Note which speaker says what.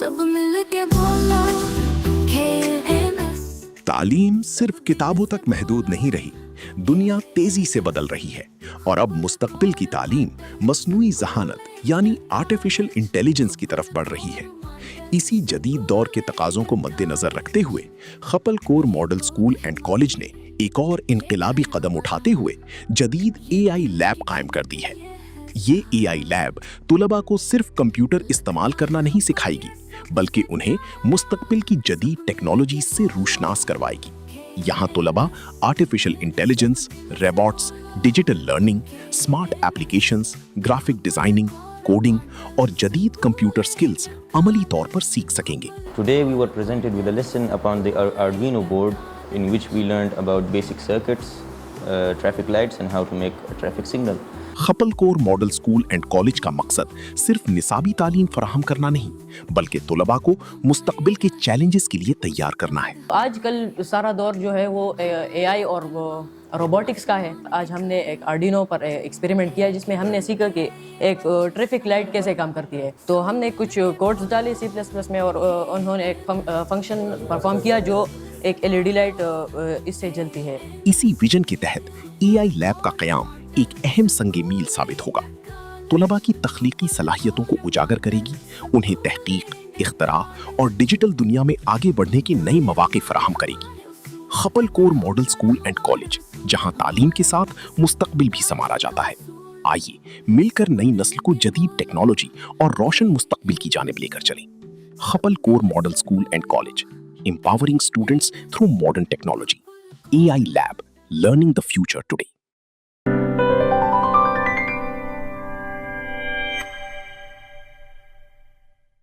Speaker 1: सब मिल के बोलो KNS।
Speaker 2: तालीम सिर्फ किताबों तक महदूद नहीं रही, दुनिया तेजी से बदल रही है और अब मुस्तकबिल की तालीम मस्नूई ज़हानत यानी आर्टिफिशियल इंटेलिजेंस की तरफ बढ़ रही है। इसी जदीद दौर के तकाज़ों को मद्देनज़र रखते हुए Khapal Kor model school and college ने एक और इनकलाबी कदम उठाते हुए जदीद AI लैब कायम कर दी है। ये AI लैब तुलबा को सिर्फ कंप्यूटर इस्तेमाल करना नहीं सिखाएगी, बल्कि उन्हें मुस्तकबिल की जदीद टेक्नोलॉजी से रूशनास करवाएगी। यहाँ तुलबा artificial intelligence, robots, digital learning, smart applications, graphic designing, coding और जदीद कंप्यूटर स्किल्स अमली तौर पर सीख सकेंगे।
Speaker 3: Today we were presented with a lesson upon the Arduino board in which we learned about basic circuits, traffic lights and how to make a traffic signal.
Speaker 2: Khapal Kor model school and college का मकसद सिर्फ निसाबी तालीम फराहम करना नहीं, बल्कि तुलबा को मुस्तकबिल के चैलेंजेस के लिए तैयार करना है।
Speaker 4: आजकल सारा दौर जो है वो AI और रोबोटिक्स का है। आज हमने एक आर्डिनो पर एक्सपेरिमेंट किया जिसमें हमने सीखा कि एक ट्रैफिक लाइट कैसे काम करती है। तो हमने कुछ कोड्स डाले C++ में और उन्होंने एक फंक्शन परफॉर्म किया जो एक LED लाइट इससे जलती है।
Speaker 2: इसी विजन के तहत AI लैब का क़याम एक अहम संगे मील साबित होगा। तुलबा की तख्लीकी सलाहियतों को उजागर करेगी, उन्हें तहकीक, इख्तरा और डिजिटल दुनिया में आगे बढ़ने के नए मौके फराहम करेगी। Khapal Kor model school and college, जहां तालीम के साथ मुस्तकबिल भी संवारा जाता है। आइए मिलकर नई नस्ल को जदीद टेक्नोलॉजी और रोशन मुस्तकबिल की जानिब लेकर चलें। Khapal Kor model school and college, empowering students through modern technology. AI Lab, learning the future today.